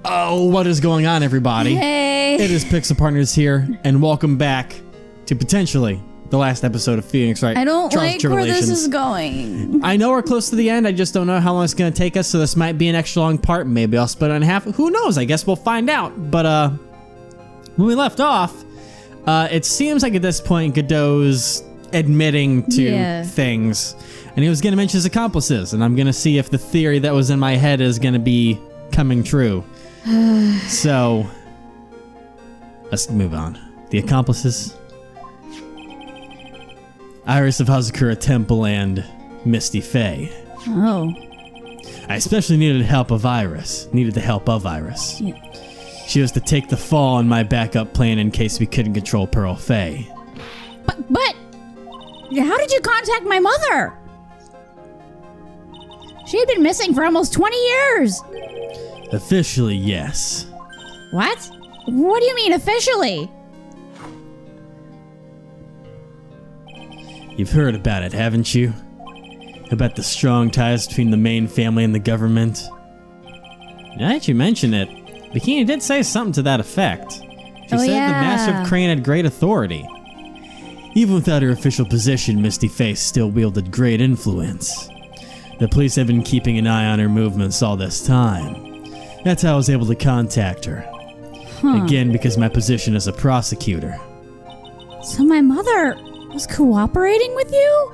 Oh, what is going on, everybody? Hey. It is Pixel Partners here, and welcome back to potentially the last episode of Phoenix Wright. I don't like where Tribulations. this is going. I know we're close to the end. I just don't know how long it's going to take us, so this might be an extra long part. Maybe I'll split it in half. Who knows? I guess we'll find out. But when we left off, it seems like at this point Godot's admitting to things, and he was going to mention his accomplices, and I'm going to see if the theory that was in my head is going to be coming true. So, let's move on. The accomplices: Iris of Hazakura Temple and Misty Faye. Oh. I especially needed the help of Iris. Yeah. She was to take the fall on my backup plan in case we couldn't control Pearl Faye. But, how did you contact my mother? She had been missing for almost 20 years. Officially, yes. What? What do you mean, officially? You've heard about it, haven't you? About the strong ties between the main family and the government? Now that you mention it, Bikini did say something to that effect. She said the Master of Crane had great authority. Even without her official position, Misty Face still wielded great influence. The police have been keeping an eye on her movements all this time. That's how I was able to contact her. Again, because my position as a prosecutor. So my mother was cooperating with you?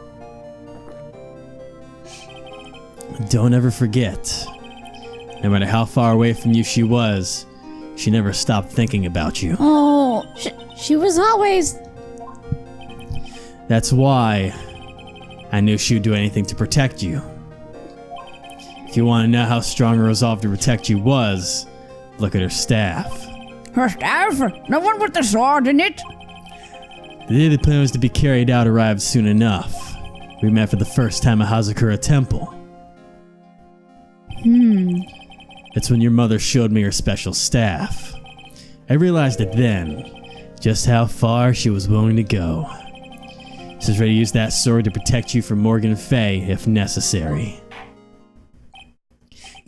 Don't ever forget, no matter how far away from you she was, she never stopped thinking about you. Oh, she was always... That's why I knew she would do anything to protect you. If you want to know how strong her resolve to protect you was, look at her staff. Her staff? The one with the sword in it? The day the plan was to be carried out arrived soon enough. We met for the first time at Hazakura Temple. That's when your mother showed me her special staff. I realized it then, just how far she was willing to go. She was ready to use that sword to protect you from Morgan Faye if necessary.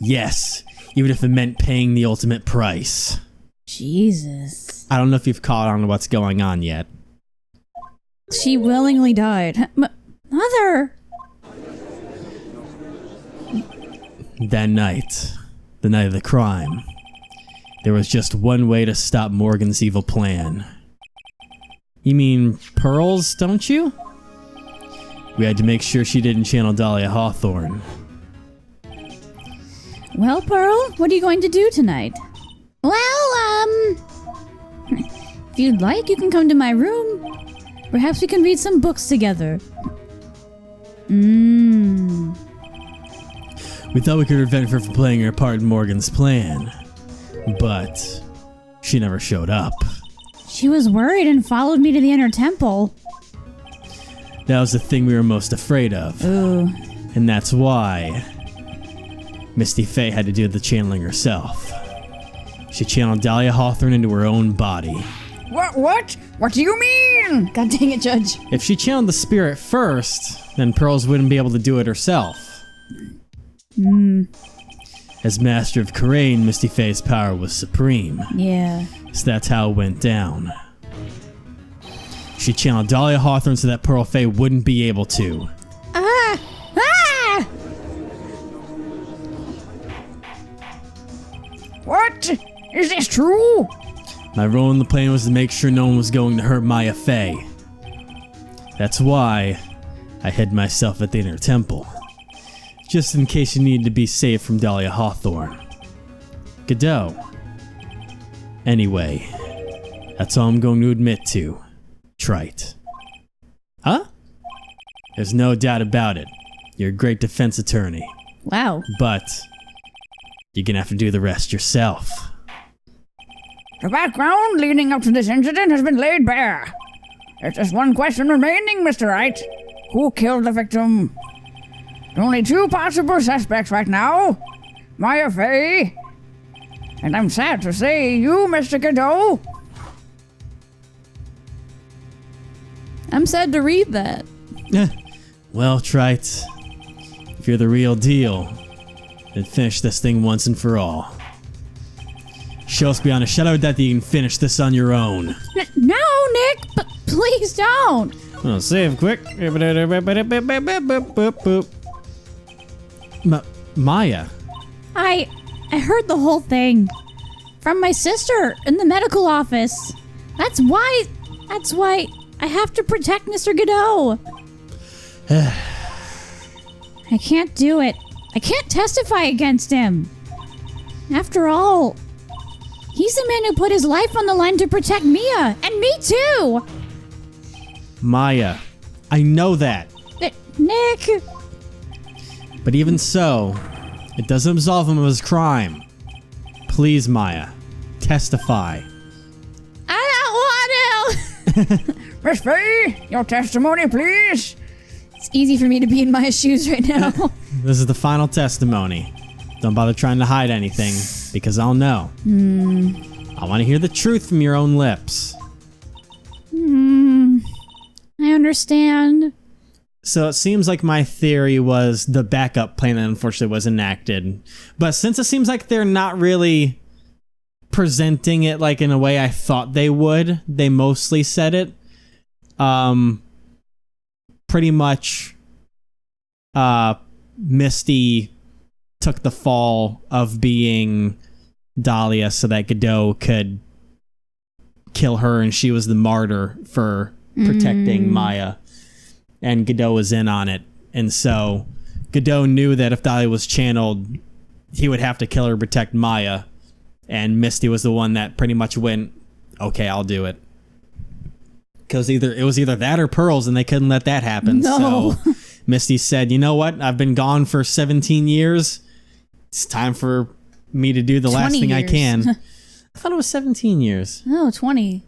Yes, even if it meant paying the ultimate price. Jesus. I don't know if you've caught on to what's going on yet. She willingly died. Mother! That night, the night of the crime, there was just one way to stop Morgan's evil plan. You mean Pearl's, don't you? We had to make sure she didn't channel Dahlia Hawthorne. Well, Pearl, what are you going to do tonight? Well, if you'd like, you can come to my room. Perhaps we can read some books together. We thought we could prevent her from playing her part in Morgan's plan, but she never showed up. She was worried and followed me to the inner temple. That was the thing we were most afraid of. Ooh. And that's why Misty Faye had to do the channeling herself. She channeled Dahlia Hawthorne into her own body. What? What do you mean? God dang it, Judge. If she channeled the spirit first, then Pearls wouldn't be able to do it herself. As Master of Karain, Misty Faye's power was supreme. Yeah. So that's how it went down. She channeled Dahlia Hawthorne so that Pearl Faye wouldn't be able to. What? Is this true? My role in the plan was to make sure no one was going to hurt Maya Faye. That's why I hid myself at the inner temple. Just in case you needed to be safe from Dahlia Hawthorne. Godot. Anyway, that's all I'm going to admit to. Trite. Huh? There's no doubt about it. You're a great defense attorney. Wow. But you're gonna have to do the rest yourself. The background leading up to this incident has been laid bare. There's just one question remaining, Mr. Wright. Who killed the victim? Only two possible suspects right now. Maya Faye. And I'm sad to say, you, Mr. Godot. I'm sad to read that. Well, Trite, if you're the real deal, then finish this thing once and for all. show us beyond a shadow of doubt that you can finish this on your own. No, Nick, please don't. Oh, save quick. Maya. I heard the whole thing from my sister in the medical office. That's why I have to protect Mr. Godot. I can't do it. I can't testify against him. After all, he's the man who put his life on the line to protect Mia, and me too! Maya, I know that. Nick! But even so, it doesn't absolve him of his crime. Please, Maya, testify. I don't want to! Miss Faye, your testimony, please. It's easy for me to be in Maya's shoes right now. This is the final testimony. Don't bother trying to hide anything, because I'll know. I want to hear the truth from your own lips. I understand. So it seems like my theory was the backup plan that unfortunately was enacted. But since it seems like they're not really presenting it like in a way I thought they would, they mostly said it. Pretty much Misty took the fall of being Dahlia so that Godot could kill her, and she was the martyr for protecting Maya. And Godot was in on it. And so Godot knew that if Dahlia was channeled, he would have to kill her to protect Maya. And Misty was the one that pretty much went, okay, I'll do it. Because it was either that or Pearls, and they couldn't let that happen. No. So Misty said, you know what? I've been gone for 17 years. It's time for me to do the last thing I can. I thought it was 17 years. No, 20.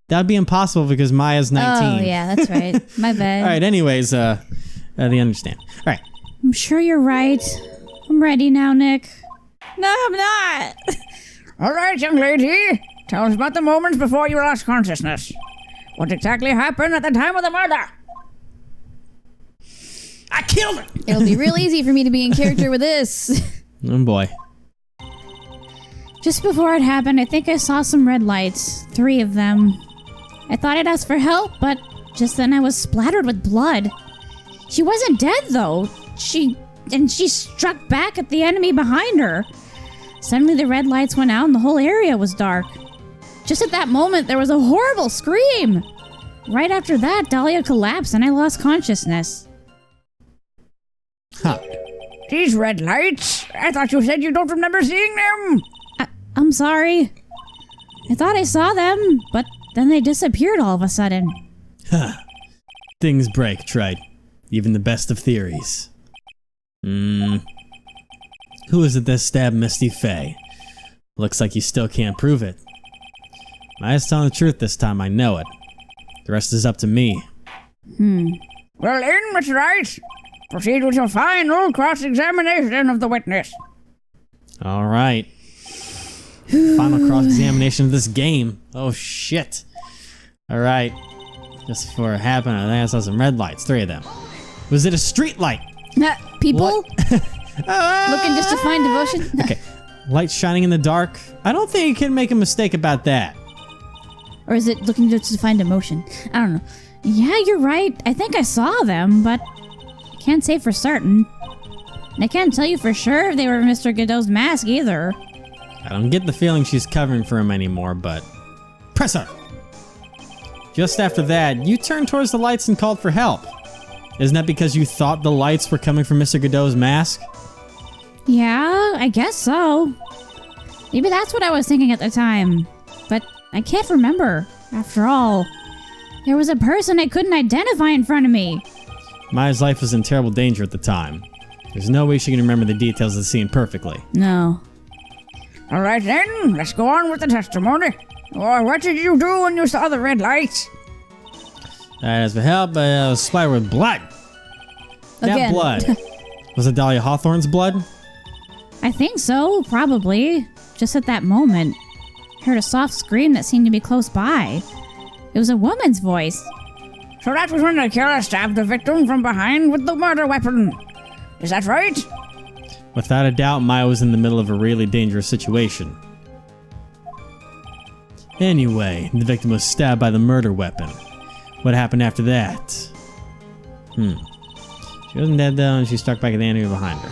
That would be impossible because Maya's 19. Oh, yeah, that's right. My bad. All right, anyways, they understand. All right. I'm sure you're right. I'm ready now, Nick. No, I'm not. All right, young lady. Tell us about the moments before you lost consciousness. What exactly happened at the time of the murder? I killed her! It'll be real easy for me to be in character with this. Oh, boy. Just before it happened, I think I saw some red lights. 3 of them. I thought I'd ask for help, but just then I was splattered with blood. She wasn't dead, though. She struck back at the enemy behind her. Suddenly the red lights went out and the whole area was dark. Just at that moment, there was a horrible scream. Right after that, Dahlia collapsed and I lost consciousness. Huh. These red lights? I thought you said you don't remember seeing them. I'm sorry. I thought I saw them, but then they disappeared all of a sudden. Huh. Things break, Wright. Even the best of theories. Who is it that stabbed Misty Faye? Looks like you still can't prove it. Maya's telling the truth this time, I know it. The rest is up to me. Well then, Mr. Wright, proceed with your final cross-examination of the witness. All right. Final cross-examination of this game. Oh, shit. All right. Just before it happened, I think I saw some red lights. 3 of them. Was it a street light? People? Looking just to find devotion? Okay. Lights shining in the dark. I don't think you can make a mistake about that. Or is it looking just to find emotion? I don't know. Yeah, you're right. I think I saw them, but I can't say for certain. And I can't tell you for sure if they were Mr. Godot's mask either. I don't get the feeling she's covering for him anymore, but... Press her! Just after that, you turned towards the lights and called for help. Isn't that because you thought the lights were coming from Mr. Godot's mask? Yeah, I guess so. Maybe that's what I was thinking at the time. But I can't remember. After all, there was a person I couldn't identify in front of me. Maya's life was in terrible danger at the time. There's no way she can remember the details of the scene perfectly. No. All right then, let's go on with the testimony. What did you do when you saw the red lights? As for help, I was splattered with blood. That Again. blood. Was it Dahlia Hawthorne's blood? I think so, probably. Just at that moment. I heard a soft scream that seemed to be close by. It was a woman's voice. So that was when the killer stabbed the victim from behind with the murder weapon. Is that right? Without a doubt, Maya was in the middle of a really dangerous situation. Anyway, the victim was stabbed by the murder weapon. What happened after that? She wasn't dead though, and she struck back at the enemy behind her.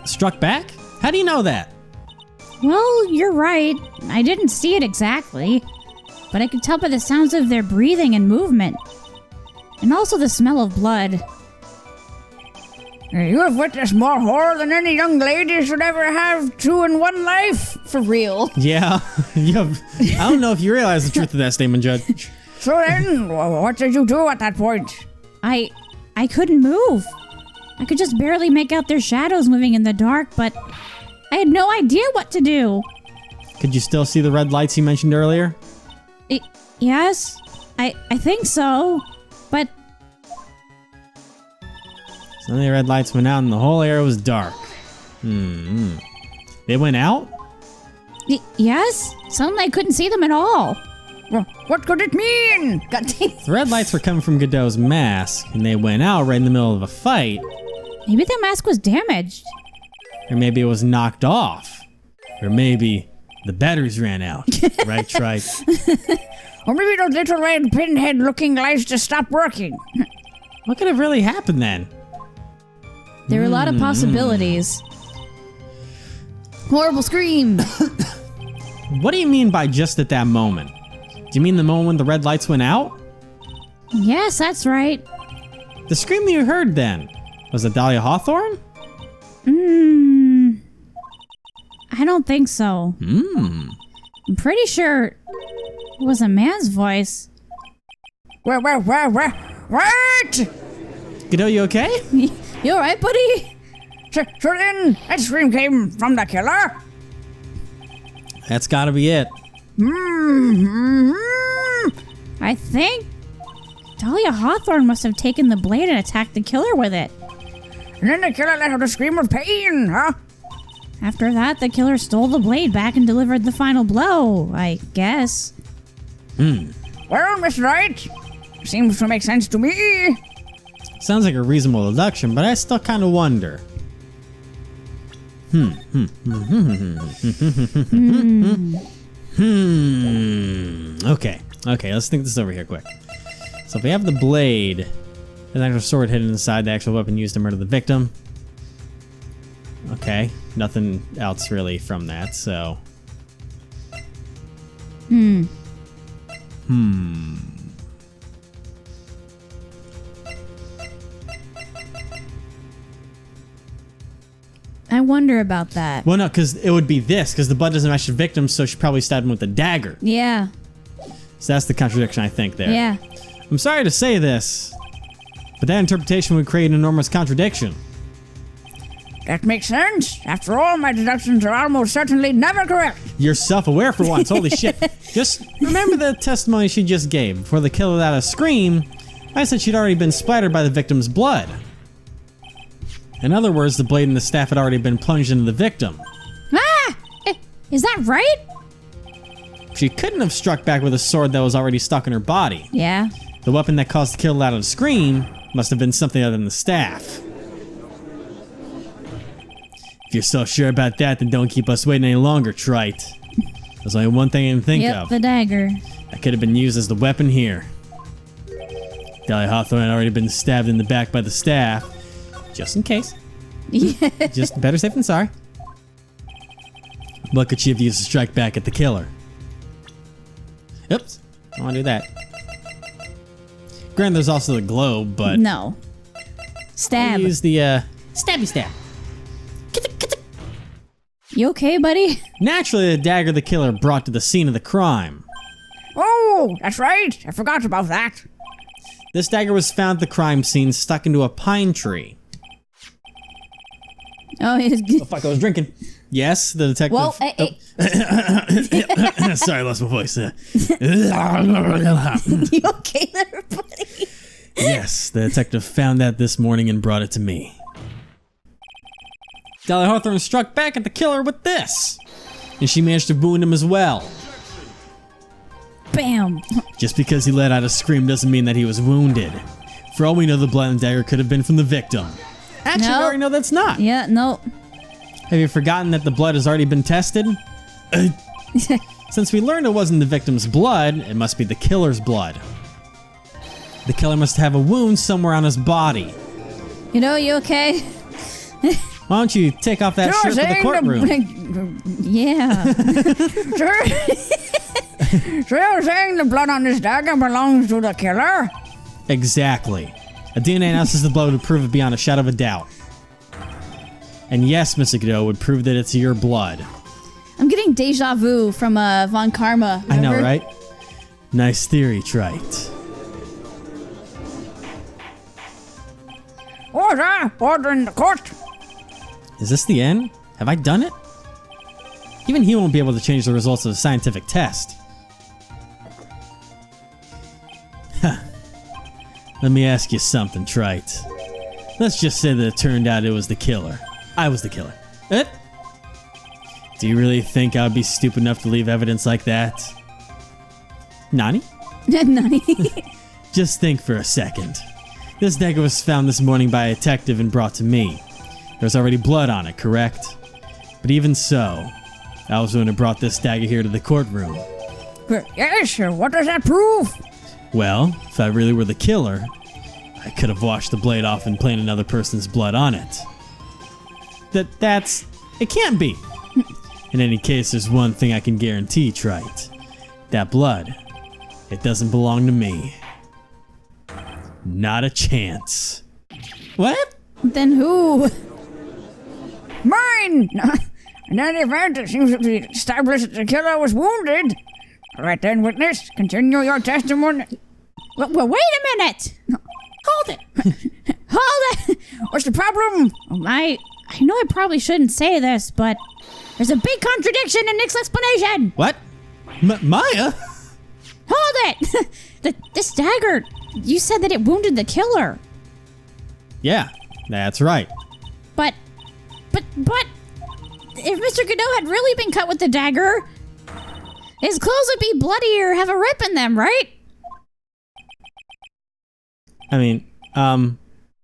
Struck back? How do you know that? Well, you're right. I didn't see it exactly, but I could tell by the sounds of their breathing and movement. And also the smell of blood. You have witnessed more horror than any young lady should ever have to in one life. For real. Yeah. I don't know if you realize the truth of that statement, Judge. So then, what did you do at that point? I couldn't move. I could just barely make out their shadows moving in the dark, but I had no idea what to do. Could you still see the red lights you mentioned earlier? Yes, I think so, but... Some of the red lights went out and the whole area was dark. They went out? Yes? Suddenly I couldn't see them at all. What could it mean? The red lights were coming from Godot's mask, and they went out right in the middle of a fight. Maybe the mask was damaged. Or maybe it was knocked off. Or maybe the batteries ran out. Right, Trite? Or maybe those little red pinhead-looking lights just stopped working. What could have really happened then? There were a lot of possibilities. Horrible scream. What do you mean by just at that moment? Do you mean the moment when the red lights went out? Yes, that's right. The scream you heard then, was it Dahlia Hawthorne? I don't think so. I'm pretty sure it was a man's voice. Wait! Godot, you okay? You alright, buddy? So then, that scream came from the killer? That's gotta be it. I think Dahlia Hawthorne must have taken the blade and attacked the killer with it. And then the killer let out a scream of pain, huh? After that, the killer stole the blade back and delivered the final blow, I guess. Well, Mr. Wright, seems to make sense to me. Sounds like a reasonable deduction, but I still kind of wonder. Okay, let's think this over here quick. So if we have the blade, there's an actual sword hidden inside the actual weapon used to murder the victim. Okay, nothing else really from that, so... I wonder about that. Well, no, because it would be this, because the blood doesn't match the victim, so she probably stabbed him with a dagger. Yeah. So that's the contradiction, I think, there. Yeah. I'm sorry to say this, but that interpretation would create an enormous contradiction. That makes sense. After all, my deductions are almost certainly never correct. You're self-aware for once, holy shit. Just remember the testimony she just gave. Before the killer let out a scream, I said she'd already been splattered by the victim's blood. In other words, the blade and the staff had already been plunged into the victim. Ah! Is that right? She couldn't have struck back with a sword that was already stuck in her body. Yeah. The weapon that caused the killer let out a scream must have been something other than the staff. If you're so sure about that, then don't keep us waiting any longer, Trite. There's only one thing I can think of. The dagger. That could have been used as the weapon here. Dahlia Hawthorne had already been stabbed in the back by the staff. Just in case. Just better safe than sorry. What could she have used to strike back at the killer? Oops. I don't want to do that. Granted, there's also the globe, but... No. Stab. I'll use the, stabby stab. You okay, buddy? Naturally, the dagger the killer brought to the scene of the crime. Oh, that's right. I forgot about that. This dagger was found at the crime scene stuck into a pine tree. Oh, he's good. Oh, fuck, I was drinking. Yes, the detective... Well, Sorry, I lost my voice. You okay there, buddy? Yes, the detective found that this morning and brought it to me. Dahlia Hawthorne struck back at the killer with this, and she managed to wound him as well. Bam. Just because he let out a scream doesn't mean that he was wounded. For all we know, the blood and dagger could have been from the victim. Actually, No. we already know that's not. Yeah, no. Have you forgotten that the blood has already been tested? Since we learned it wasn't the victim's blood, it must be the killer's blood. The killer must have a wound somewhere on his body. You know, you okay? Why don't you take off that shirt for the courtroom? Yeah. So you're saying the blood on this dagger belongs to the killer? Exactly. A DNA analysis of the blood would prove it beyond a shadow of a doubt. And yes, Mr. Godot would prove that it's your blood. I'm getting deja vu from Von Karma. Remember? I know, right? Nice theory, Trite. Order! Order in the court! Is this the end? Have I done it? Even he won't be able to change the results of a scientific test. Let me ask you something, Trite. Let's just say that it turned out it was the killer. I was the killer. Do you really think I'd be stupid enough to leave evidence like that? Nani? Nani? Just think for a second. This dagger was found this morning by a detective and brought to me. There was already blood on it, correct? But even so, I was the one who brought this dagger here to the courtroom. Yes, sir. What does that prove? Well, if I really were the killer, I could have washed the blade off and plain another person's blood on it. It can't be. In any case, there's one thing I can guarantee, Trite. That blood, it doesn't belong to me. Not a chance. What? Then who? Mine! In any event, it seems to be established that the killer was wounded. All right then, witness, continue your testimony. Well, wait a minute! Hold it! Hold it! What's the problem? I know I probably shouldn't say this, but there's a big contradiction in Nick's explanation! What? Maya? Hold it! This dagger, you said that it wounded the killer. Yeah, that's right. But, if Mr. Godot had really been cut with the dagger, his clothes would be bloody or have a rip in them, right? I mean,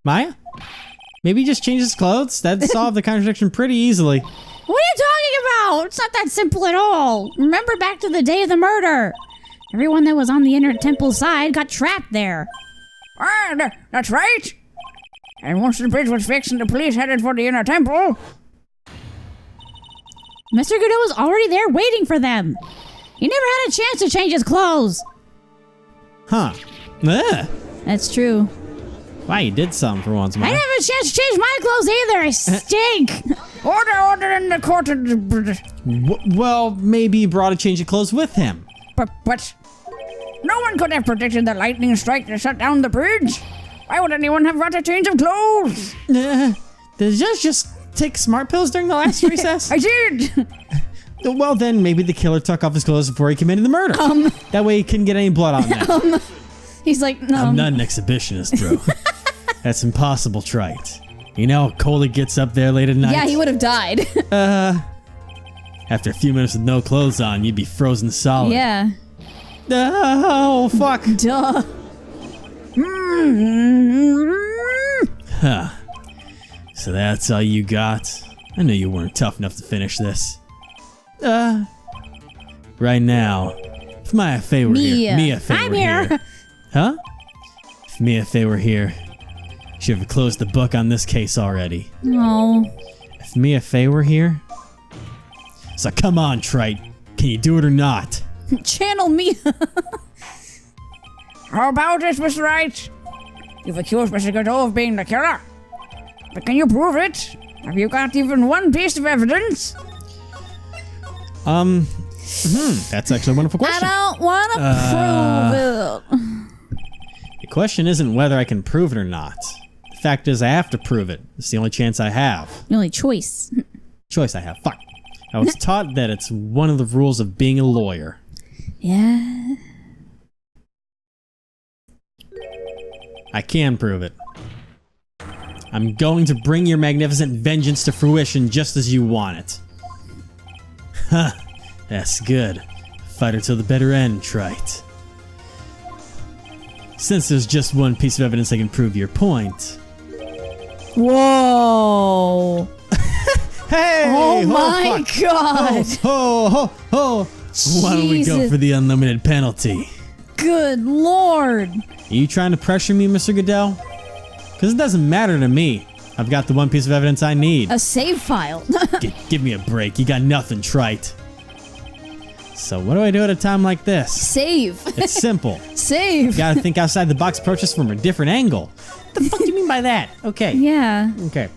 Maya? Maybe just change his clothes? That'd solve the contradiction pretty easily. What are you talking about? It's not that simple at all. Remember back to the day of the murder. Everyone that was on the inner temple side got trapped there. Ah, that's right. And once the bridge was fixed and the police headed for the inner temple... Mr. Godot was already there waiting for them. He never had a chance to change his clothes. Huh. Ugh. That's true. Wow, you did something for once, Maya. I didn't have a chance to change my clothes either. I stink. Order in the court. Well, maybe you brought a change of clothes with him. But no one could have predicted the lightning strike to shut down the bridge. Why would anyone have brought a change of clothes? Did you just take smart pills during the last recess? I did. Well, then maybe the killer took off his clothes before he committed the murder. That way he couldn't get any blood on them. He's like, no. I'm not an exhibitionist, bro. That's impossible, Trite. You know how cold it gets up there late at night? Yeah, he would have died. After a few minutes with no clothes on, you'd be frozen solid. Yeah. Oh, fuck. Duh. Huh. So that's all you got? I knew you weren't tough enough to finish this. Right now, if Mia Fey were here. Mia Fey I'm were here. Huh? If Mia Fey were here, she'd have closed the book on this case already. No. If Mia Fey were here? So come on, Trite. Can you do it or not? Channel me. How about it, Mr. Wright? You've accused Mr. Godot of being the killer. But can you prove it? Have you got even one piece of evidence? That's actually a wonderful question. I don't want to prove it. The question isn't whether I can prove it or not. The fact is I have to prove it. It's the only chance I have. The only choice. Choice I have. Fuck. I was taught that it's one of the rules of being a lawyer. Yeah. I can prove it. I'm going to bring your magnificent vengeance to fruition just as you want it. Huh. That's good. Fighter till the bitter end, Trite. Since there's just one piece of evidence that can prove your point. Whoa. Hey! Oh my god. Ho, ho, ho, Why don't we go Jesus. for the unlimited penalty? Good lord. Are you trying to pressure me, Mr. Goodell? Because it doesn't matter to me. I've got the one piece of evidence I need. A save file. Give me a break. You got nothing, trite. So what do I do at a time like this? Save. It's simple. Save. Gotta think outside the box, approach this from a different angle. What the fuck do you mean by that? Okay. Yeah. Okay.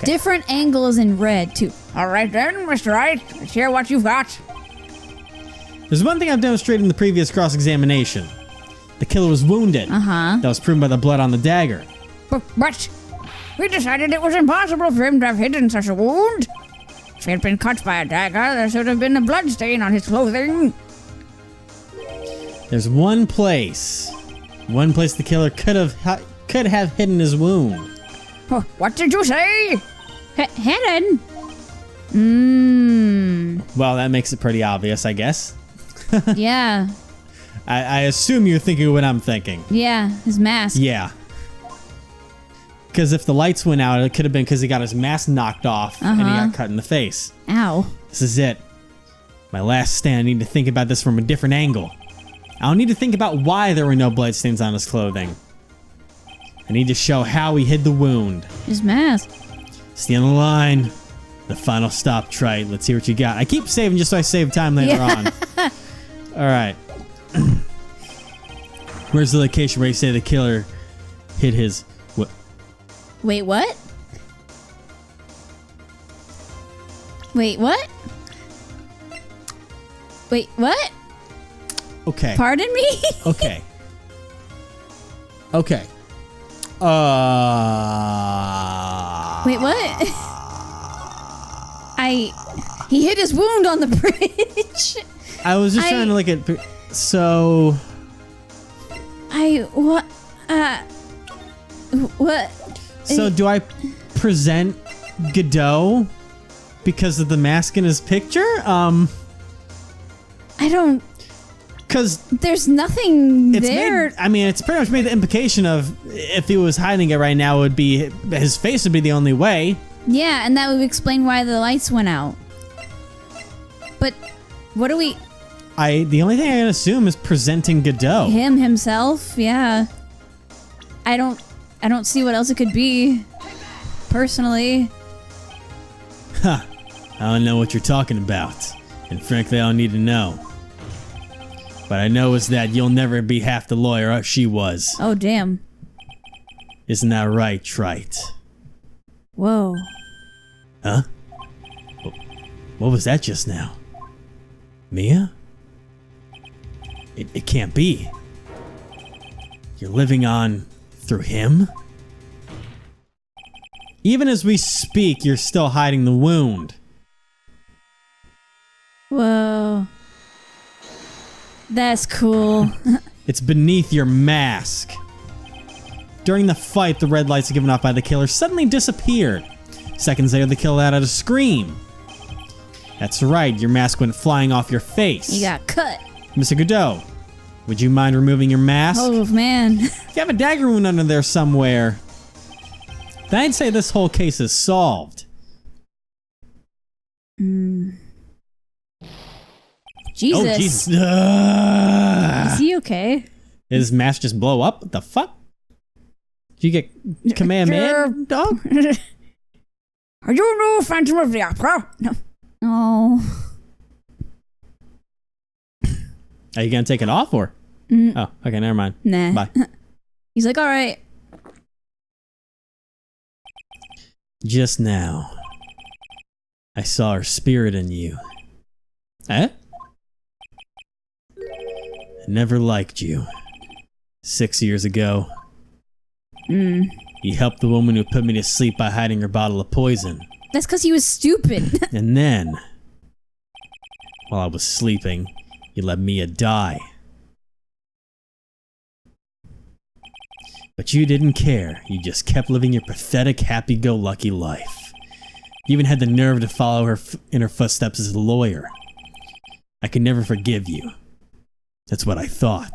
Different angles in red, too. All right then, Mr. Wright. Let's hear what you've got. There's one thing I've demonstrated in the previous cross-examination. The killer was wounded. Uh-huh. That was proven by the blood on the dagger. But we decided it was impossible for him to have hidden such a wound. If he had been cut by a dagger, there should have been a blood stain on his clothing. There's one place the killer could have hidden his wound. What did you say? Hidden? Well, that makes it pretty obvious, I guess. Yeah. I assume you're thinking of what I'm thinking. Yeah, his mask. Yeah. Because if the lights went out, it could have been because he got his mask knocked off and he got cut in the face. Ow. This is it. My last stand. I need to think about this from a different angle. I don't need to think about why there were no bloodstains on his clothing. I need to show how he hid the wound. His mask. Stay on the line. The final stop, Trite. Let's see what you got. I keep saving just so I save time later on. All right. Where's the location where you say the killer hid his... What? Wait, what? Wait, what? Wait, what? Okay. Pardon me? Okay. Okay. Wait, what? He hit his wound on the bridge. I was just trying to look at... So... What? What? So do I present Godot because of the mask in his picture? I don't... Because There's nothing it's there. it's pretty much made the implication of if he was hiding it right now, it would be his face would be the only way. Yeah, and that would explain why the lights went out. But what do we... The only thing I can assume is presenting Godot. Himself? Yeah. I don't see what else it could be. Personally. I don't know what you're talking about, and frankly, I don't need to know. But I know is that you'll never be half the lawyer she was. Oh, damn. Isn't that right, Trite? Whoa. Huh? What was that just now? Mia? It can't be. You're living on through him? Even as we speak, you're still hiding the wound. Whoa. That's cool. It's beneath your mask. During the fight, the red lights given off by the killer suddenly disappeared. Seconds later, the killer let out a scream. That's right, your mask went flying off your face. You got cut. Mr. Godot, would you mind removing your mask? Oh, man. If you have a dagger wound under there somewhere, then I'd say this whole case is solved. Jesus. Oh, Jesus. Is he okay? Did his mask just blow up? What the fuck? Did you get Kamehameha, dog? Are you no Phantom of the Opera? No. Oh. Are you gonna take it off or? Oh, okay, never mind. Nah. Bye. He's like, all right. Just now, I saw her spirit in you. Eh? I never liked you. 6 years ago, you helped the woman who put me to sleep by hiding her bottle of poison. That's because he was stupid. And then, while I was sleeping, you let Mia die. But you didn't care. You just kept living your pathetic, happy-go-lucky life. You even had the nerve to follow her in her footsteps as a lawyer. I could never forgive you. That's what I thought.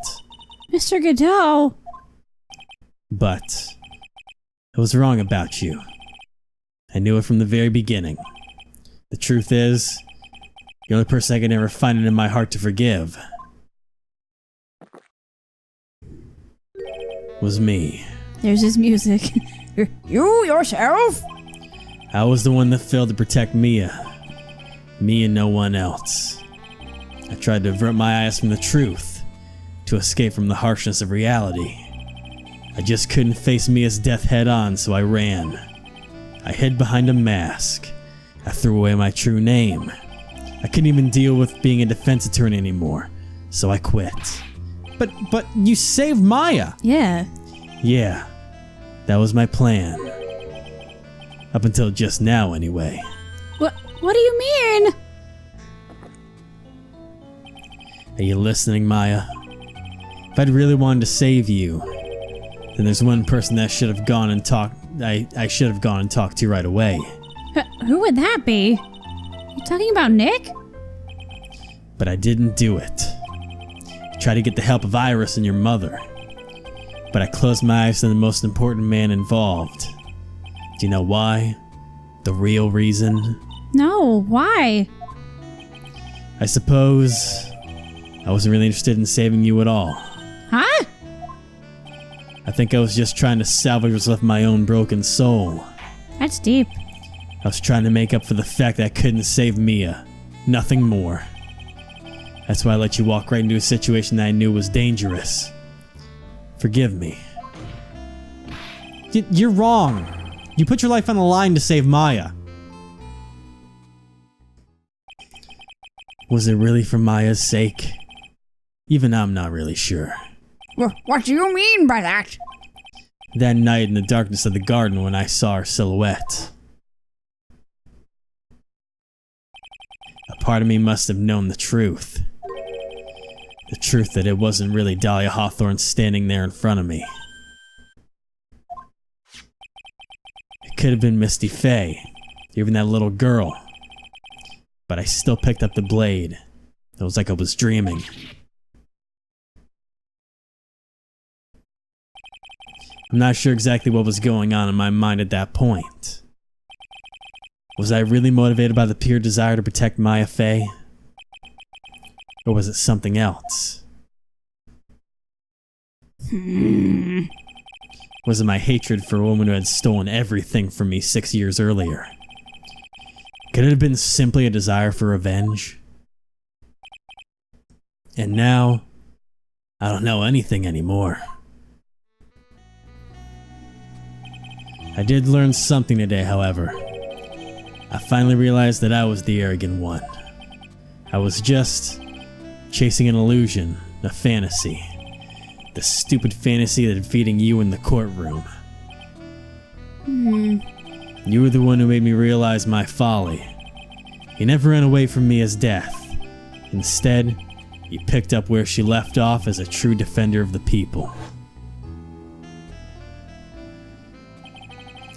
Mr. Godot. But I was wrong about you. I knew it from the very beginning. The truth is, The only person I could ever find it in my heart to forgive was me. There's his music. You yourself? I was the one that failed to protect Mia. Me and no one else. I tried to avert my eyes from the truth, to escape from the harshness of reality. I just couldn't face Mia's death head on, so I ran. I hid behind a mask. I threw away my true name. I couldn't even deal with being a defense attorney anymore, so I quit. But you saved Maya! Yeah. Yeah, that was my plan. Up until just now, anyway. What do you mean? Are you listening, Maya? If I'd really wanted to save you, then there's one person that should have gone and talked. I should have gone and talked to right away. Who would that be? You talking about Nick? But I didn't do it. I tried to get the help of Iris and your mother. But I closed my eyes to the most important man involved. Do you know why? The real reason? No, why? I suppose I wasn't really interested in saving you at all. Huh? I think I was just trying to salvage what's left of my own broken soul. That's deep. I was trying to make up for the fact that I couldn't save Mia. Nothing more. That's why I let you walk right into a situation that I knew was dangerous. Forgive me. You're wrong. You put your life on the line to save Maya. Was it really for Maya's sake? Even I'm not really sure. What do you mean by that? That night in the darkness of the garden when I saw her silhouette. A part of me must have known the truth. The truth that it wasn't really Dahlia Hawthorne standing there in front of me. It could have been Misty Faye, even that little girl. But I still picked up the blade. It was like I was dreaming. I'm not sure exactly what was going on in my mind at that point. Was I really motivated by the pure desire to protect Maya Faye? Or was it something else? Was it my hatred for a woman who had stolen everything from me 6 years earlier? Could it have been simply a desire for revenge? And now, I don't know anything anymore. I did learn something today, however. I finally realized that I was the arrogant one. I was just chasing an illusion, a fantasy. The stupid fantasy of defeating you in the courtroom. You were the one who made me realize my folly. You never ran away from Mia's death. Instead, you picked up where she left off as a true defender of the people.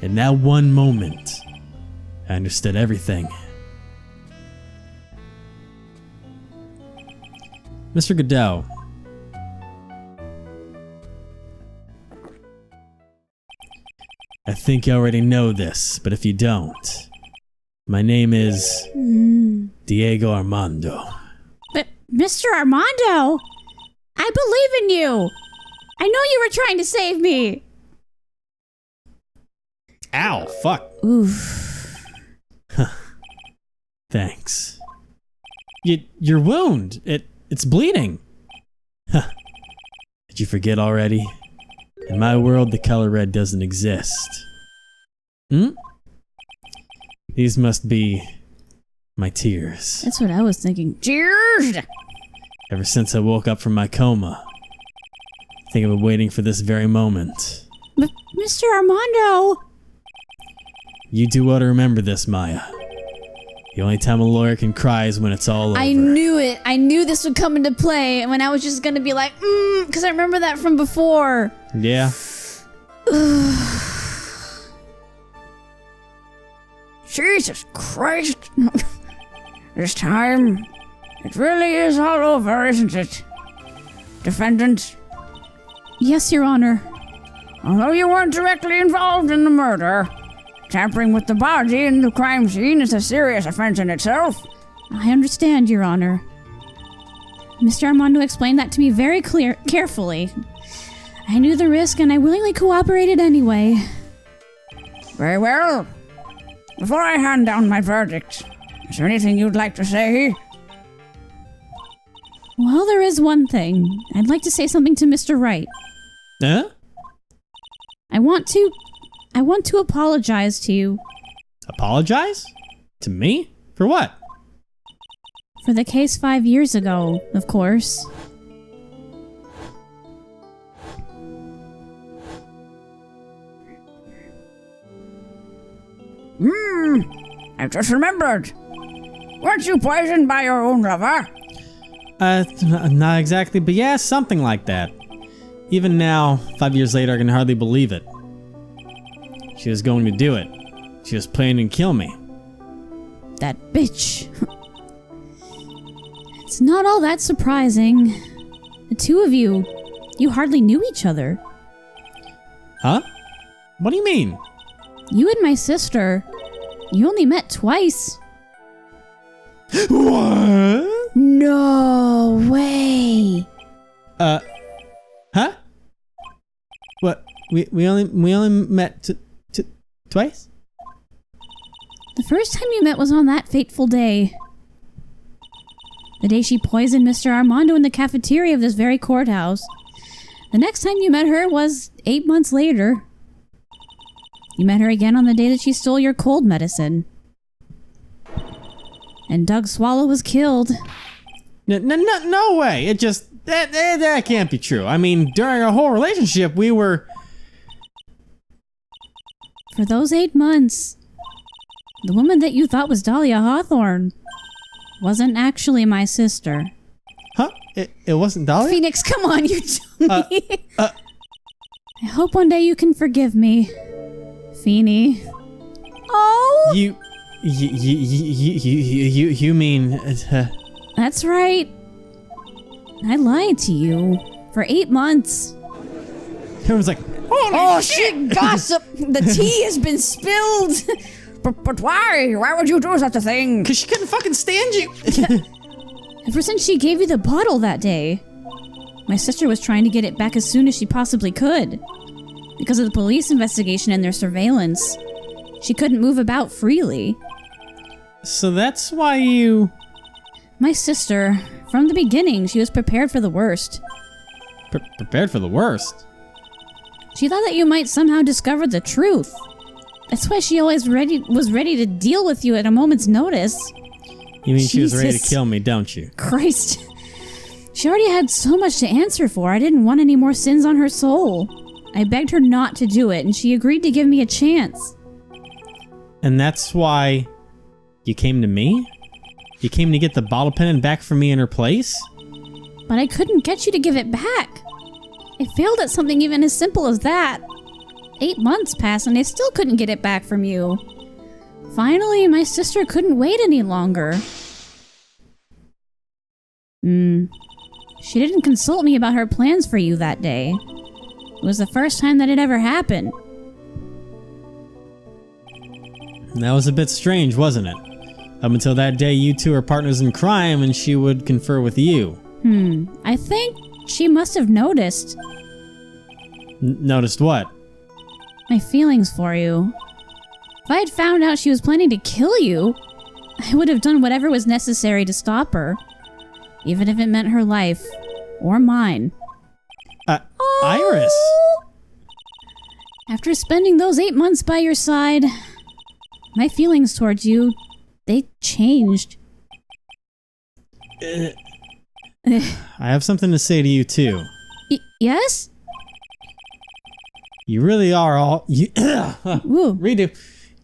In that one moment, I understood everything. Mr. Godot. I think you already know this, but if you don't, my name is Diego Armando. But Mr. Armando, I believe in you. I know you were trying to save me. Ow, fuck. Oof. Thanks. Your wound, it's bleeding. Did you forget already? In my world, the color red doesn't exist. These must be my tears. That's what I was thinking. Cheers! Ever since I woke up from my coma, I think I've been waiting for this very moment. Mr. Armando! You do well to remember this, Maya. The only time a lawyer can cry is when it's all over. I knew it. I knew this would come into play when I was just gonna be like, because I remember that from before. Yeah? Jesus Christ! This time, it really is all over, isn't it? Defendant, Yes, Your Honor. although you weren't directly involved in the murder, tampering with the body in the crime scene is a serious offense in itself. I understand, Your Honor. Mr. Armando explained that to me very carefully. I knew the risk and I willingly cooperated anyway. Very well. Before I hand down my verdict, is there anything you'd like to say? Well, there is one thing. I'd like to say something to Mr. Wright. Huh? I want to apologize to you. Apologize? To me? For what? For the case 5 years ago, of course. I've just remembered. Weren't you poisoned by your own lover? Not exactly, but yeah, something like that. Even now, 5 years later, I can hardly believe it. She was going to do it. She was planning to kill me. That bitch. It's not all that surprising. The two of you hardly knew each other. Huh? What do you mean? You and my sister, you only met twice. What? No way. Huh? What? We only met twice? The first time you met was on that fateful day. The day she poisoned Mr. Armando in the cafeteria of this very courthouse. The next time you met her was 8 months later. You met her again on the day that she stole your cold medicine. And Doug Swallow was killed. No way. It just... That can't be true. I mean, during our whole relationship, we were... For those 8 months, the woman that you thought was Dahlia Hawthorne wasn't actually my sister. Huh? It wasn't Dolly? Phoenix, come on, you tell me. I hope one day you can forgive me, Feeny. Oh. You mean... That's right. I lied to you for 8 months. Everyone's like, Oh, shit, gossip. The tea has been spilled. But why? Why would you do such a thing? because she couldn't fucking stand you. Ever since she gave you the bottle that day, my sister was trying to get it back as soon as she possibly could. Because of the police investigation and their surveillance, she couldn't move about freely. So that's why you... My sister, from the beginning, she was prepared for the worst. Prepared for the worst? She thought that you might somehow discover the truth. That's why she always was ready to deal with you at a moment's notice. You mean she was ready to Jesus. kill me, don't you? Christ. She already had so much to answer for. I didn't want any more sins on her soul. I begged her not to do it, and she agreed to give me a chance. And that's why you came to me? You came to get the bottle pen back from me in her place? But I couldn't get you to give it back. I failed at something even as simple as that. 8 months passed and I still couldn't get it back from you. Finally, my sister couldn't wait any longer. She didn't consult me about her plans for you that day. It was the first time that it ever happened. That was a bit strange, wasn't it? Up until that day, you two are partners in crime and she would confer with you. I think she must have noticed Noticed what? my feelings for you. If I had found out she was planning to kill you, I would have done whatever was necessary to stop her. Even if it meant her life. Or mine. Iris! After spending those 8 months by your side, my feelings towards you, they changed. I have something to say to you, too. Yes? You really are all... Ooh. Redo.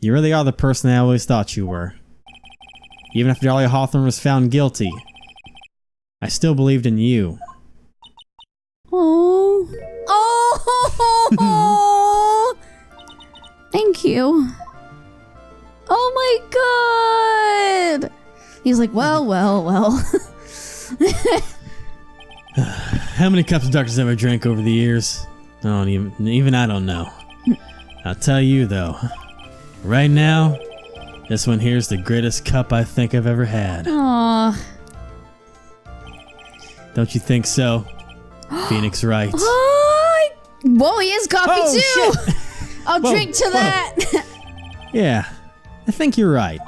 You really are the person I always thought you were. Even after Dahlia Hawthorne was found guilty, I still believed in you. Oh. Oh! Thank you. Oh my god. He's like, well. How many cups of darkness have I drank over the years? I don't even I don't know. I'll tell you though, right now, This one here's the greatest cup I think I've ever had. Aw. Don't you think so? Phoenix Wright. Oh, whoa, he has coffee Oh, too. shit. I'll Whoa, drink to whoa. that. Yeah, I think you're right.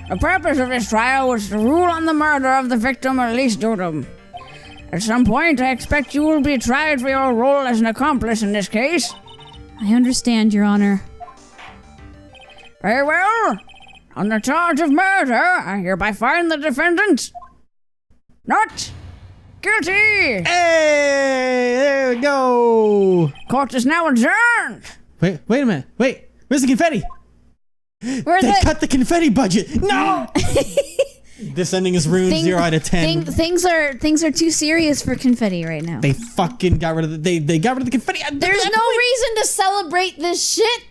The purpose of this trial was to rule on the murder of the victim Elise Dotem. At some point, I expect you will be tried for your role as an accomplice in this case. I understand, Your Honor. Very well. On the charge of murder, I hereby find the defendant not guilty. Hey, there we go. Court is now adjourned. Wait a minute. Wait, where's the confetti? Where They cut the confetti budget. No. This ending is ruined. 0 out of 10. Things are too serious for confetti right now. They fucking got rid of they got rid of the confetti. There's no reason to celebrate this shit.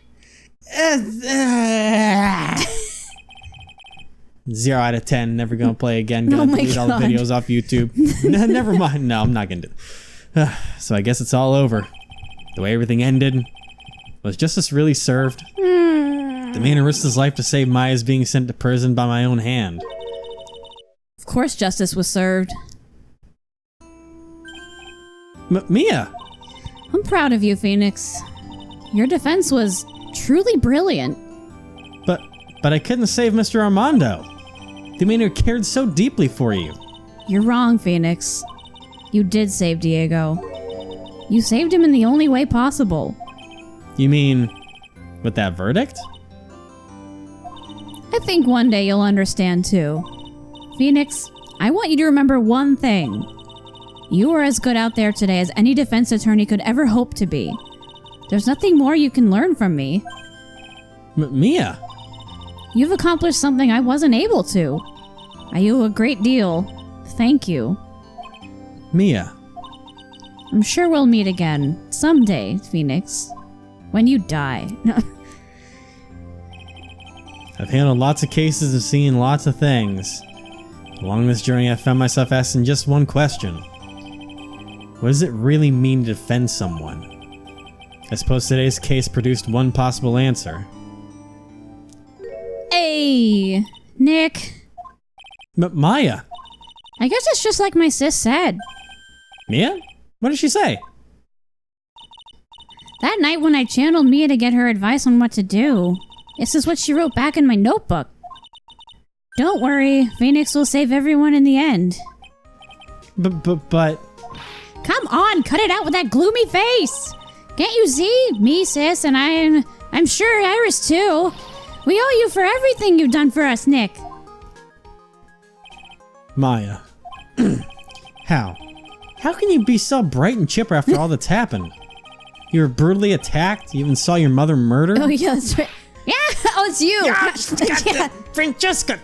0 out of 10. Never gonna play again. Gonna Oh my delete all the God. videos off YouTube. No, never mind. No, I'm not gonna do it. So I guess it's all over. The way everything ended was justice really served. The man who risked his life to save Maya's being sent to prison by my own hand. Of course justice was served. Mia! I'm proud of you, Phoenix. Your defense was truly brilliant. But I couldn't save Mr. Armando. The man who cared so deeply for you. You're wrong, Phoenix. You did save Diego. You saved him in the only way possible. You mean with that verdict? I think one day you'll understand too. Phoenix, I want you to remember one thing. You were as good out there today as any defense attorney could ever hope to be. There's nothing more you can learn from me. Mia! You've accomplished something I wasn't able to. I owe a great deal. Thank you. Mia. I'm sure we'll meet again someday, Phoenix. When you die. I've handled lots of cases and seen lots of things. Along this journey, I found myself asking just one question. What does it really mean to defend someone? I suppose today's case produced one possible answer. Hey, Nick. Maya! I guess it's just like my sis said. Mia? What did she say? That night when I channeled Mia to get her advice on what to do, this is what she wrote back in my notebook. Don't worry, Phoenix will save everyone in the end. But... Come on, cut it out with that gloomy face! Can't you see? Me, sis, and I'm sure Iris too. We owe you for everything you've done for us, Nick. Maya. How? How can you be so bright and chipper after all that's happened? You were brutally attacked? You even saw your mother murdered? Oh yeah, that's right. Yeah, oh it's you. Yeah. Francesca!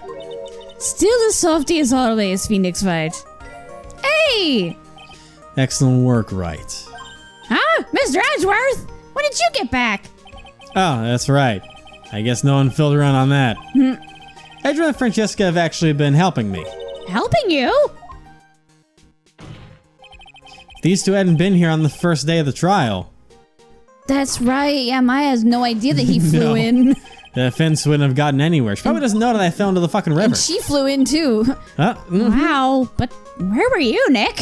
Still as softy as always, Phoenix Wright. Hey! Excellent work, Wright. Huh? Mr. Edgeworth? When did you get back? Oh, that's right. I guess no one filled her in on that. Edgeworth and Francesca have actually been helping me. Helping you? These two hadn't been here on the first day of the trial. That's right. Yeah, Maya has no idea that he flew No. in. The fence wouldn't have gotten anywhere. She probably doesn't know that I fell into the fucking river. And she flew in too. Wow, but where were you, Nick?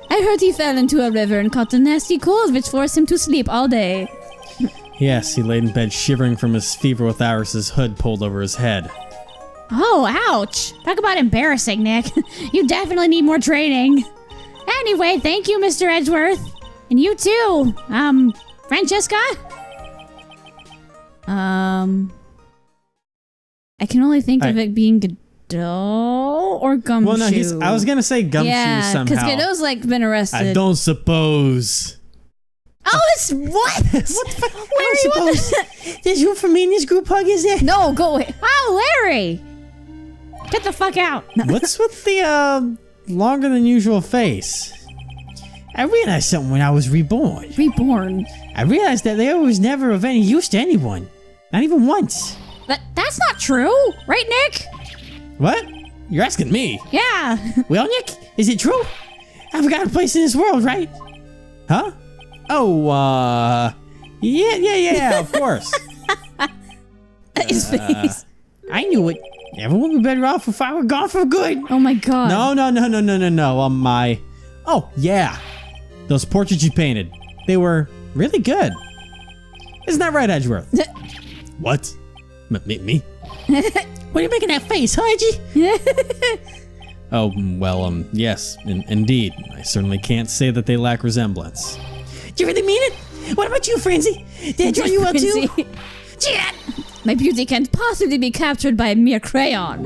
I heard he fell into a river and caught a nasty cold which forced him to sleep all day. Yes, he laid in bed shivering from his fever with Iris's hood pulled over his head. Oh, ouch. Talk about embarrassing, Nick. You definitely need more training. Anyway, thank you, Mr. Edgeworth. And you too. Francesca? I can only think of it being Godot or Gumshoe. Well, no, I was gonna say Gumshoe Yeah, somehow. because Godot's like been arrested. I don't suppose. Oh, it's what? What the fuck? Where are you suppose? There's room for me in this group hug, is there? No, go away. Oh, Larry! Get the fuck out. What's with the longer than usual face? I realized something when I was reborn. Reborn. I realized that they was never of any use to anyone. Not even once. That's not true. Right, Nick? What? You're asking me? Yeah. Well, Nick, is it true? I've got a place in this world, right? Huh? Oh, yeah, of course. His face. I knew it. Everyone would be better off if I were gone for good. Oh my god. No. My. Oh, yeah. Those portraits you painted. They were really good. Isn't that right, Edgeworth? What? Me? What are you making that face, Haji? Oh, well, yes, indeed. I certainly can't say that they lack resemblance. Do you really mean it? What about you, Francie? Did I draw you out too? Jet! My beauty can't possibly be captured by a mere crayon.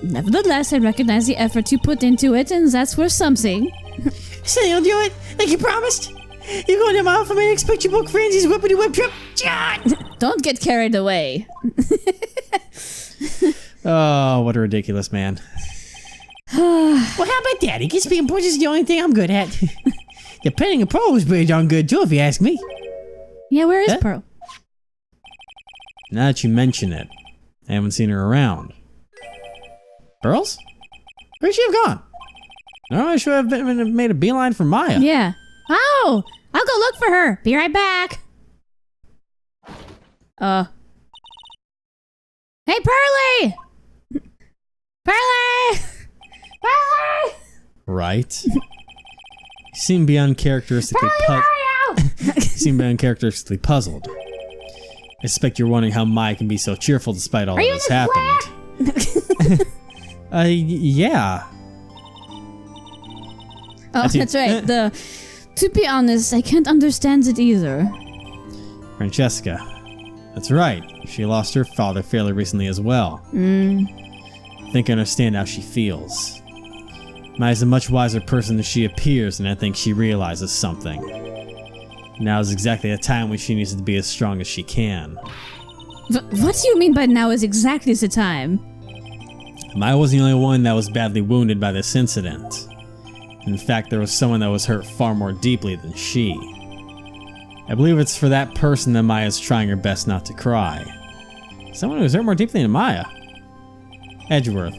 Nevertheless, I recognize the effort you put into it, and that's worth something. So you'll do it, like you promised? You're going to mile for me to expect you book Francie's whippity whip trip? Jet! Don't get carried away. Oh, what a ridiculous man. Well, how about that? He gets being portraits is the only thing I'm good at. The painting of Pearl was pretty darn good too, if you ask me. Yeah, where is Pearl? Now that you mention it, I haven't seen her around. Pearls? Where'd she have gone? No, I should have made a beeline for Maya. Yeah. Oh, I'll go look for her. Be right back. Hey, Pearly! Pearly! Pearly! Right. You seem to be uncharacteristically puzzled. I suspect you're wondering how Maya can be so cheerful despite all that has happened. Yeah. Oh, that's right. To be honest, I can't understand it either. Francesca. That's right. She lost her father fairly recently as well. I think I understand how she feels. Maya's a much wiser person than she appears, and I think she realizes something. Now is exactly a time when she needs to be as strong as she can. What do you mean by now is exactly the time? Maya wasn't the only one that was badly wounded by this incident. In fact, there was someone that was hurt far more deeply than she. I believe it's for that person that Maya's trying her best not to cry. Someone who was hurt more deeply than Maya. Edgeworth.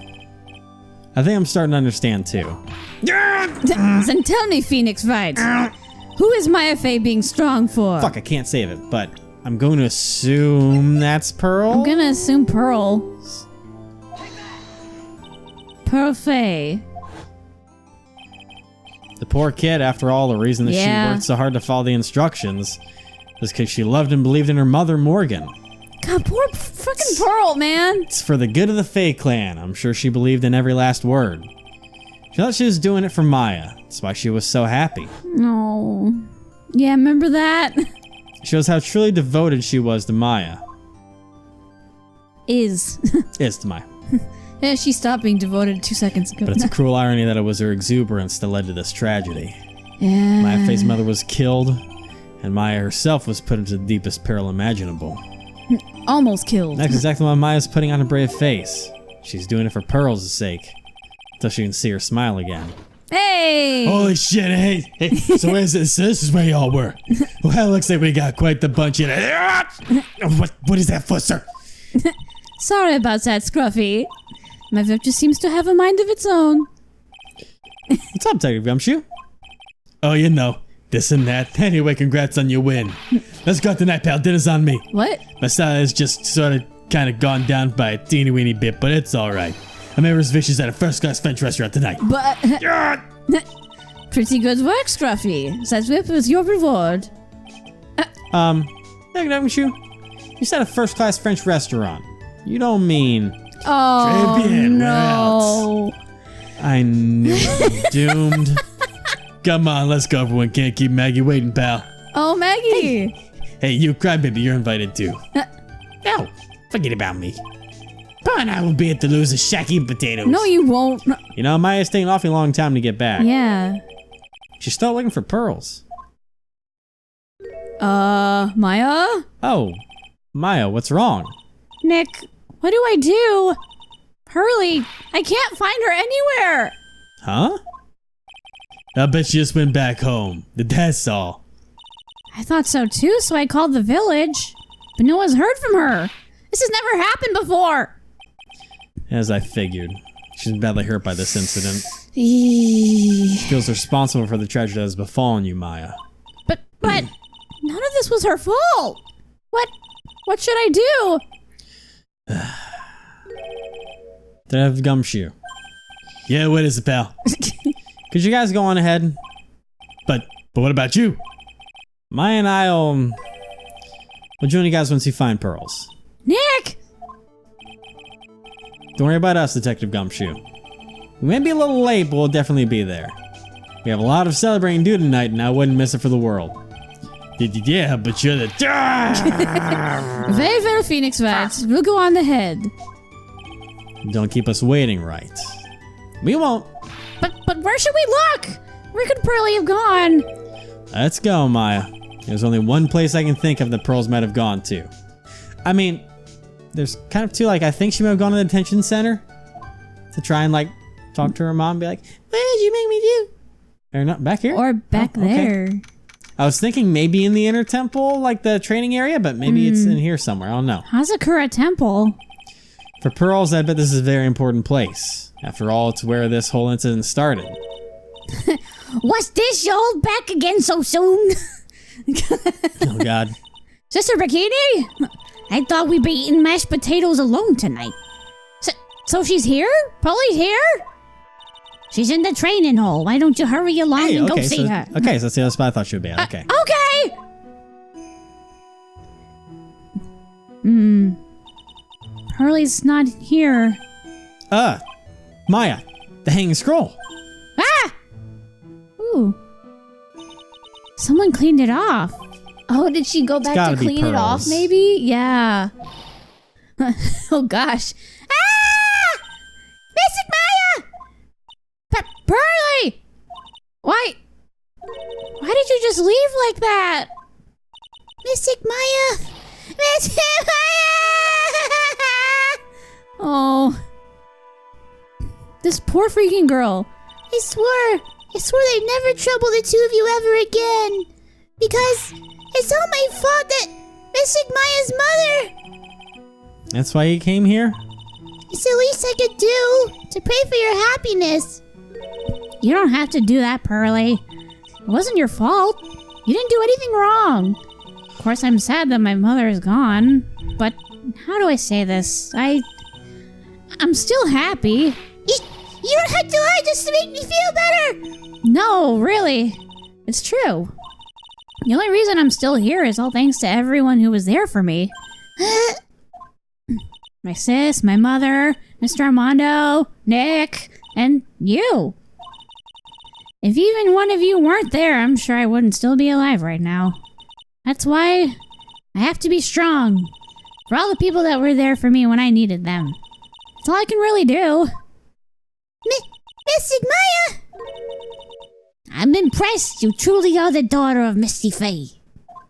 I think I'm starting to understand too. Then tell me, Phoenix Wright. Who is Maya Fey being strong for? Fuck, I can't save it, but I'm going to assume that's Pearl? I'm gonna assume Pearl. Pearl Fey. The poor kid, after all, the reason that she worked so hard to follow the instructions was because she loved and believed in her mother, Morgan. God, poor fucking Pearl, man. It's for the good of the Fey clan. I'm sure she believed in every last word. She thought she was doing it for Maya. That's why she was so happy. No. Yeah, remember that? Shows how truly devoted she was to Maya. Is To Maya. Yeah, she stopped being devoted 2 seconds ago. But it's a cruel irony that it was her exuberance that led to this tragedy. Yeah. Maya Fey's mother was killed, and Maya herself was put into the deepest peril imaginable. Almost killed. That's exactly why Maya's putting on a brave face. She's doing it for Pearl's sake. Until she can see her smile again. Hey! Holy shit, hey, so where's this? This is where y'all were. Well, looks like we got quite the bunch in it. What is that for, sir? Sorry about that, Scruffy. My virtue seems to have a mind of its own. What's up, Detective Gumshoe? Oh, you know, this and that. Anyway, congrats on your win. Let's go out tonight, pal. Dinner's on me. What? My style has just sort of kind of gone down by a teeny weeny bit, but it's alright. I made reservations at a first-class French restaurant tonight. But... Pretty good work, Scruffy. That whip was your reward. Detective Gumshoe, you said a first-class French restaurant. You don't mean... Oh, Tribulations. no. I knew it. Doomed. Come on, let's go. Everyone can't keep Maggie waiting, pal. Oh, Maggie. Hey, you crybaby, you're invited too. No, forget about me. Pa and I will be at the Lose Shacky and Potatoes. No, you won't. You know, Maya's taking an awfully long time to get back. Yeah. She's still looking for pearls. Maya? Oh, Maya, what's wrong? Nick, what do I do? Hurley, I can't find her anywhere. Huh? I bet she just went back home. That's all. I thought so too, so I called the village. But no one's heard from her. This has never happened before. As I figured. She's been badly hurt by this incident. She feels responsible for the tragedy that has befallen you, Maya. But none of this was her fault. What should I do? Did I have gumshoe? Yeah, what is it, pal? Could you guys go on ahead? But what about you? Maya and I'll join you guys once you find pearls. Nick! Don't worry about us, Detective Gumshoe. We may be a little late, but we'll definitely be there. We have a lot of celebrating to do tonight, and I wouldn't miss it for the world. Yeah, but you're the... Very well, Phoenix Wright. We'll go on ahead. Don't keep us waiting, Wright. We won't. But where should we look? Where could Pearly have gone? Let's go, Maya. There's only one place I can think of that pearls might have gone to. I mean, there's kind of two, like, I think she might have gone to the detention center to try and, like, talk to her mom and be like, what did you make me do? Or not, back here? Or back there. I was thinking maybe in the inner temple, like the training area, but maybe it's in here somewhere. I don't know. Hazakura Temple. For pearls, I bet this is a very important place. After all, it's where this whole incident started. What's this, y'all back again so soon? Oh, God. Sister Bikini? I thought we'd be eating mashed potatoes alone tonight. So she's here? Pearly's here? She's in the training hall. Why don't you hurry along and go see her? Okay, so that's the other spot I thought she would be at. Okay. Okay! Pearly's not here. Maya, the hanging scroll. Ah! Ooh. Someone cleaned it off. Oh, did she go back to clean it off, maybe? Yeah. Oh, gosh. Ah! Mystic Maya! Pearly! Why did you just leave like that? Mystic Maya! Mystic Maya! Oh. This poor freaking girl. I swore they'd never trouble the two of you ever again. Because it's all my fault that Mystic Maya's mother. That's why you came here? It's the least I could do to pray for your happiness. You don't have to do that, Pearly. It wasn't your fault. You didn't do anything wrong. Of course, I'm sad that my mother is gone. But how do I say this? I'm still happy. You don't have to lie just to make me feel better. No, really. It's true. The only reason I'm still here is all thanks to everyone who was there for me. My sis, my mother, Mr. Armando, Nick, and you. If even one of you weren't there, I'm sure I wouldn't still be alive right now. That's why I have to be strong. For all the people that were there for me when I needed them. That's all I can really do. Mystic Maya! I'm impressed. You truly are the daughter of Misty Faye.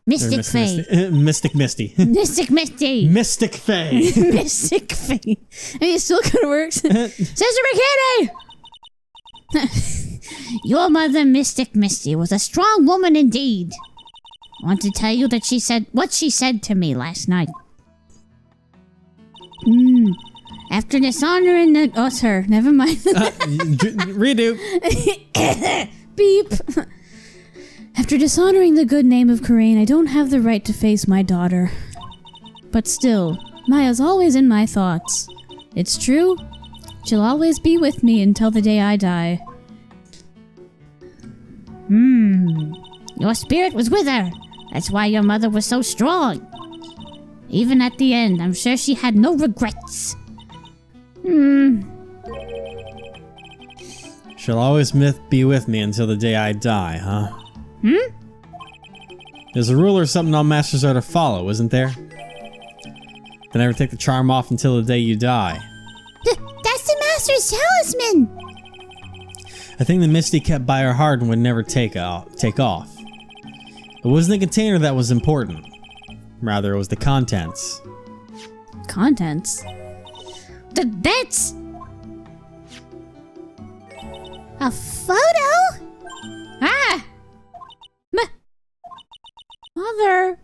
Mystic Faye. Mystic Misty. Mystic Misty. Mystic Faye. Mystic Faye. I mean, it still kind of works. Sister McKinney! Your mother, Mystic Misty, was a strong woman indeed. I want to tell you that she said what she said to me last night. After dishonoring the... Oh, it's her. Never mind. Redo. Beep. After dishonoring the good name of Coraine, I don't have the right to face my daughter. But still, Maya's always in my thoughts. It's true. She'll always be with me until the day I die. Your spirit was with her. That's why your mother was so strong. Even at the end, I'm sure she had no regrets. She'll always be with me until the day I die, huh? There's a rule or something all masters are to follow, isn't there? To never take the charm off until the day you die. That's the Master's talisman! I think the Misty kept by her heart and would never take off. It wasn't the container that was important. Rather, it was the contents. Contents? That's... a photo? Ah! Mother...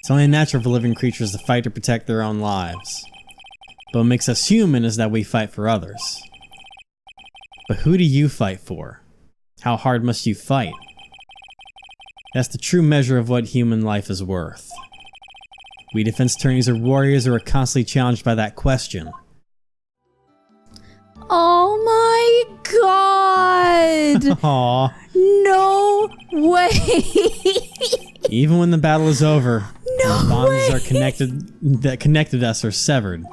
It's only natural for living creatures to fight to protect their own lives. But what makes us human is that we fight for others. But who do you fight for? How hard must you fight? That's the true measure of what human life is worth. We defense attorneys are warriors who are constantly challenged by that question. Oh my god! Aww. No way! Even when the battle is over, No the bonds way. that connected us are severed.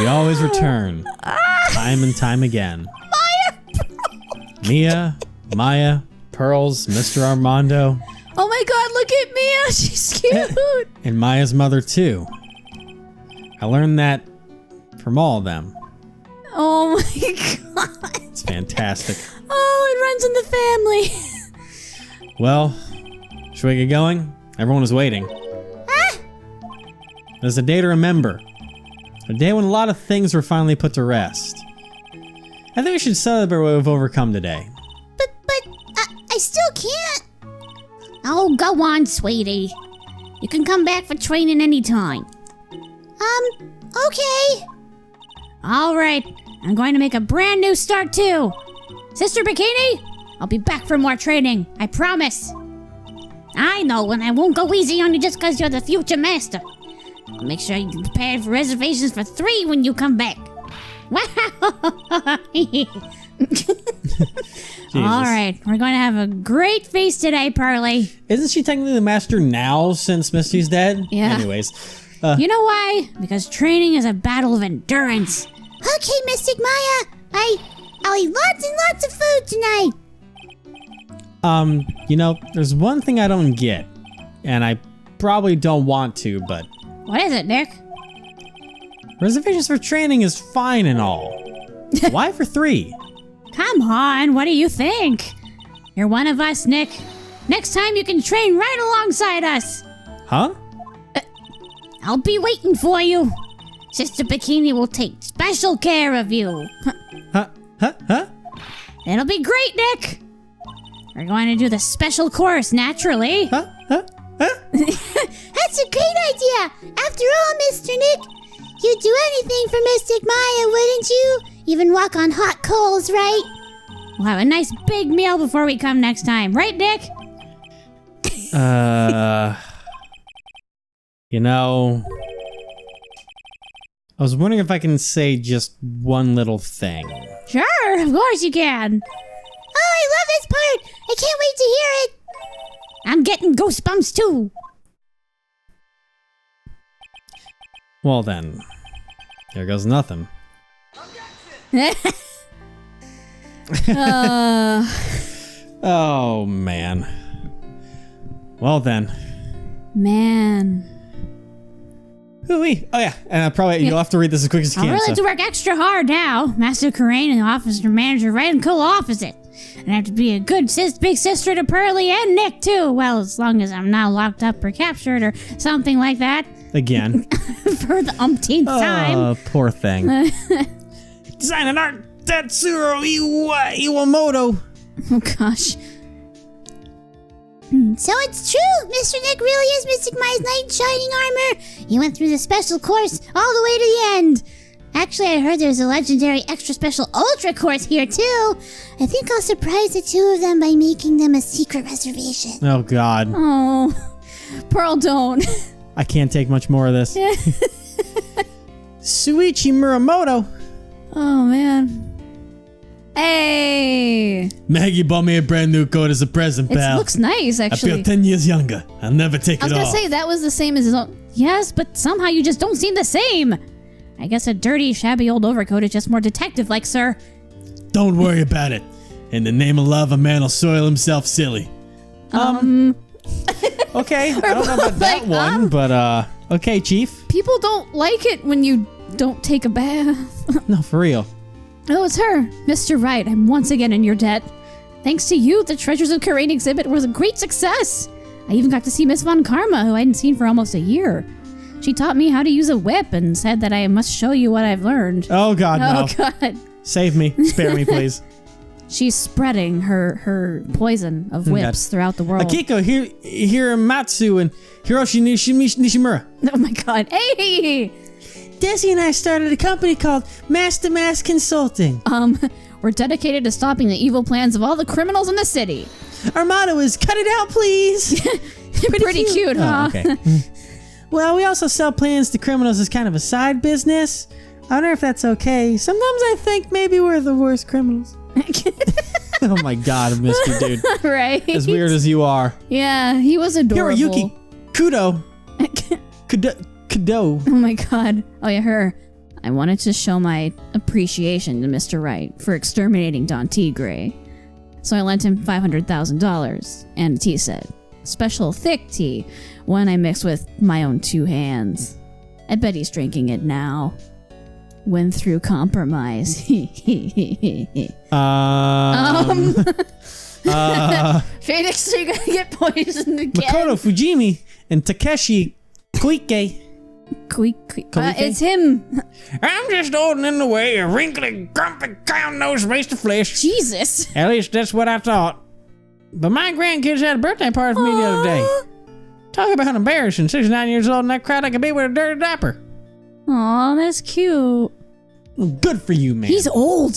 We always return, time and time again. Mia, Maya, Pearls, Mr. Armando, Oh my god, look at Mia! She's cute! and Maya's mother too. I learned that from all of them. Oh my god! It's fantastic. Oh, it runs in the family! Well, should we get going? Everyone is waiting. There's a day to remember. A day when a lot of things were finally put to rest. I think we should celebrate what we've overcome today. But I still can't. Oh, go on, sweetie. You can come back for training anytime. Okay. All right. I'm going to make a brand new start too. Sister Bikini, I'll be back for more training. I promise. I know, and I won't go easy on you just because you're the future master. I'll make sure you're prepared for reservations for 3 when you come back. Wow! All right, we're going to have a great feast today, Pearly. Isn't she technically the master now since Misty's dead? Yeah. Anyways. You know why? Because training is a battle of endurance. Okay, Mystic Maya. I'll eat lots and lots of food tonight. There's one thing I don't get, and I probably don't want to, but What is it, Nick? reservations for training is fine and all. Why for 3? Come on, what do you think? You're one of us, Nick. Next time you can train right alongside us. Huh? I'll be waiting for you. Sister Bikini will take special care of you. Huh? It'll be great, Nick. We're going to do the special course, naturally. That's a great idea. After all, Mr. Nick, you'd do anything for Mystic Maya, wouldn't you? Even walk on hot coals, right? We'll have a nice big meal before we come next time. Right, Nick? I was wondering if I can say just one little thing. Sure, of course you can. Oh, I love this part. I can't wait to hear it. I'm getting goosebumps, too. Well then, there goes nothing. Oh man. Well then. Man. Ooh-wee. Oh yeah, and you'll have to read this as quick as you I'll can. really have to work extra hard now. Master Karain and the officer manager right and co-opposite. And I have to be a good big sister to Pearly and Nick too. Well, as long as I'm not locked up or captured or something like that. Again. For the umpteenth time. Oh, poor thing. Design an art Tatsuro Iwamoto. Oh gosh. So it's true, Mr. Nick really is Mystic Maya's knight in shining armor. He went through the special course all the way to the end. Actually, I heard there's a legendary extra special ultra course here too. I think I'll surprise the 2 of them by making them a secret reservation. Oh god. Oh. Pearl, don't. I can't take much more of this. Suichi Muramoto. Oh man. Hey. Maggie bought me a brand new coat as a present, It pal. looks nice, I actually. feel 10 years younger. I'll never take I was it gonna off. say that was the same as his own. Yes, but somehow you just don't seem the same. I guess a dirty, shabby old overcoat is just more detective-like, sir. Don't worry about it. In the name of love, a man will soil himself silly. Okay, I don't know about that Like, one, but okay, Chief. People don't like it when you don't take a bath. No, for real. Oh, it's her. Mr. Wright, I'm once again in your debt. Thanks to you, the Treasures of Karain exhibit was a great success. I even got to see Miss Von Karma, who I hadn't seen for almost a year. She taught me how to use a whip and said that I must show you what I've learned. Oh god, no. Oh, God. Save me. Spare me, please. She's spreading her poison of whips throughout the world. Akiko, Hiramatsu, and Hiroshi Nishimura. Oh, my God. Hey! Desi and I started a company called Master Mass Consulting. We're dedicated to stopping the evil plans of all the criminals in the city. Our motto is cut it out, please. Pretty cute, huh? Oh, okay. Well, we also sell plans to criminals as kind of a side business. I wonder if that's okay. Sometimes I think maybe we're the worst criminals. Oh my god, I missed you, dude. Right? As weird as you are. Yeah, he was adorable. Hiroyuki Kudo. Kudo. Oh my god. Oh yeah, her. I wanted to show my appreciation to Mr. Wright for exterminating Don Tigre. So I lent him $500,000 and a tea set. Special thick tea, one I mixed with my own 2 hands. I bet he's drinking it now. Went through compromise. Phoenix, you're gonna get poisoned again. Makoto Fujimi and Takeshi Koike. It's him. I'm just holding in the way a wrinkly, grumpy, cow-nosed waste of flesh. Jesus. At least that's what I thought. But my grandkids had a birthday party for me the other day. Talk about embarrassing. 69 years old and I cried like a baby with a dirty diaper. Aw, that's cute. Good for you, man. He's old.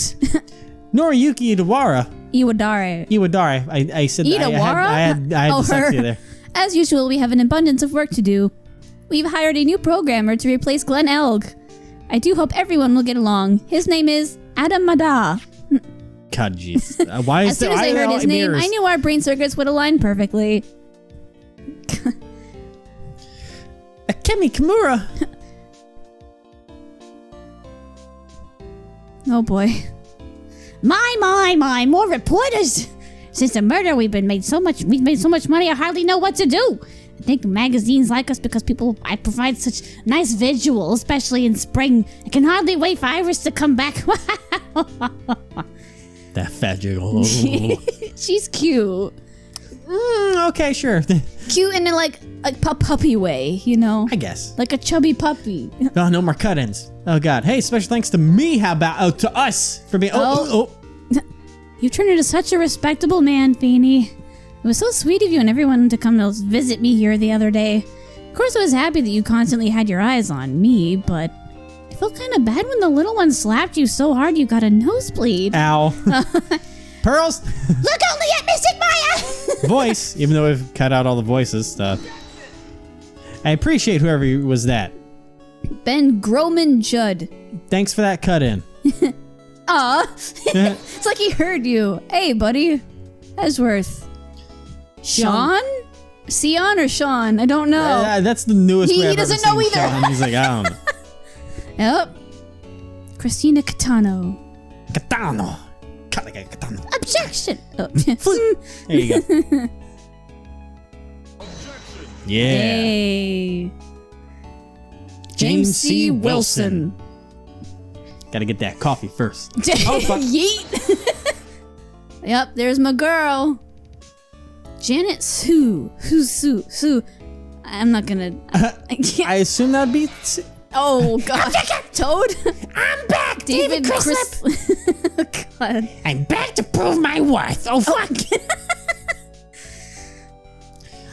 Noriyuki Iwara. Iwadare. I said Iwara? I had dyslexia there. As usual, we have an abundance of work to do. We've hired a new programmer to replace Glenn Elg. I do hope everyone will get along. His name is Adam Mada. God, jeez. Why is as soon as I heard his name, I knew our brain circuits would align perfectly. Akemi Kimura. Oh boy. My, more reporters. Since the murder, we've made so much money I hardly know what to do. I think magazines like us because I provide such nice visuals, especially in spring. I can hardly wait for Iris to come back. That fat jiggle. She's cute. Okay, sure. Cute in a puppy way, you know? I guess. Like a chubby puppy. Oh, no more cut-ins. Oh, God. Hey, special thanks to me. How about to us for being... Oh. You turned into such a respectable man, Feeny. It was so sweet of you and everyone to come to visit me here the other day. Of course, I was happy that you constantly had your eyes on me, but I felt kind of bad when the little one slapped you so hard you got a nosebleed. Ow. Pearls. Look only at Mystic Maya! Voice, even though we've cut out all the voices. I appreciate whoever was that. Ben Groman Judd. Thanks for that cut-in. Aw. It's like he heard you. Hey, buddy. Esworth. Sean? Sion or Sean? I don't know. That's the newest way He I've doesn't ever know seen either. Sean. He's like, I don't know. Yep. Christina Catano. Katano. Cut like a katano. Objection! Oh. There you go. Yeah. Hey. James C. Wilson. Gotta get that coffee first. Oh, fuck. Yeet. Yep, there's my girl. Janet Sue. Who's Sue? I'm not gonna... I assume that'd be... Oh, God. Toad? I'm back, David Crislip. Oh, God. I'm back to prove my worth. Oh, fuck.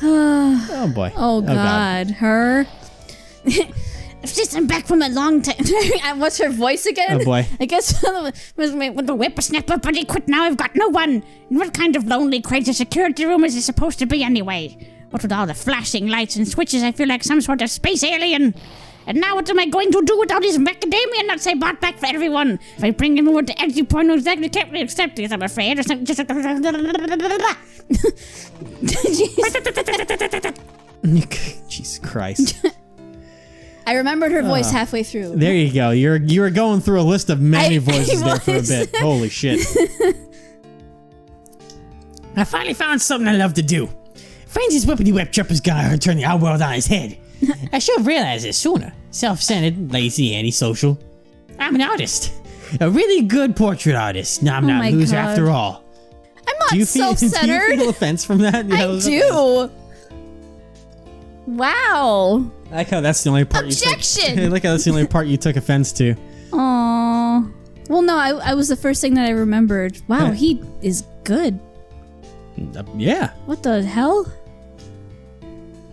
Oh, boy. Oh, God. Her. I'm back from a long time. What's her voice again? Oh, boy. I guess with the whippersnapper, but he quit now. I've got no one. And what kind of lonely, crazy security room is it supposed to be anyway? What with all the flashing lights and switches, I feel like some sort of space alien. And now what am I going to do with all these macadamia nuts I bought back for everyone? If I bring them over to Edgy Porno, exactly can't really accept this, I'm afraid. Or something. Just Jesus Christ. I remembered her voice halfway through. There you go. You were going through a list of many voices there for a bit. Holy shit. I finally found something I love to do. Francis Whippity Whip Tripper's gonna turn the our world on his head. I should have realized it sooner. Self-centered, lazy, antisocial. I'm an artist. A really good portrait artist. No, I'm not a loser after all. I'm not self-centered. Do you feel offense from that? I do. Wow. I like how that's the only part Objection! I like how that's the only part you took offense to. Aww. Well, no, I was the first thing that I remembered. Wow, he is good. Yeah. What the hell?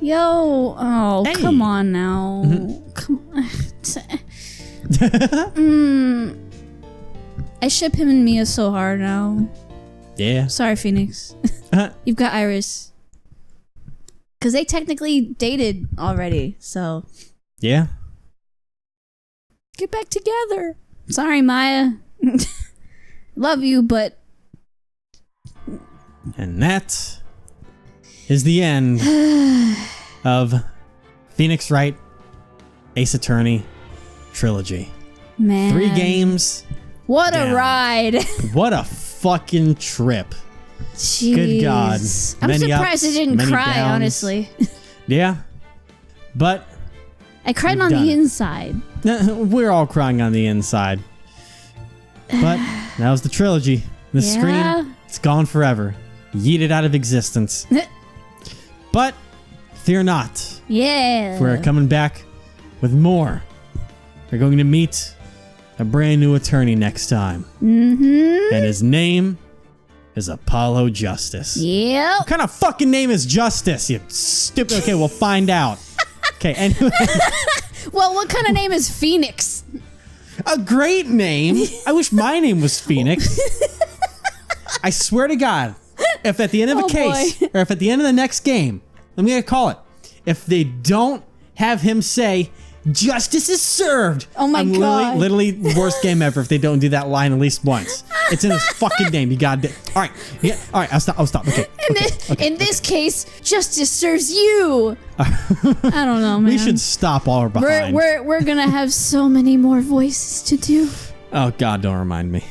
Yo, Hey. Come on now. Come I ship him and Mia so hard now. Yeah. Sorry, Phoenix. You've got Iris. Because they technically dated already, so. Yeah. Get back together. Sorry, Maya. Love you, but. And that is the end of Phoenix Wright Ace Attorney trilogy. Man. 3 games. What down. a ride. What a fucking trip. Jeez. Good God. I'm Many surprised ups, I didn't many cry, downs. honestly. Yeah. But I cried We've on done the it. inside. we're all crying on the inside. But that was the trilogy. The Yeah. screen, it's gone forever. Yeeted out of existence. But fear not. Yeah. We're coming back with more. We're going to meet a brand new attorney next time. Mm-hmm. And his name is Apollo Justice. Yep. What kind of fucking name is Justice, you stupid? Okay, we'll find out. Okay, anyway. Well, what kind of name is Phoenix? A great name. I wish my name was Phoenix. I swear to God, if at the end of a Oh, case, boy. or if at the end of the next game, I'm going to call it, if they don't have him say, justice is served. Oh my I'm God. Literally worst game ever if they don't do that line at least once. It's in his fucking name. You got it. All right. Yeah. All right. I'll stop. Okay. In this case, justice serves you. I don't know, man. We should stop all our behind. We're gonna have so many more voices to do. Oh God, don't remind me.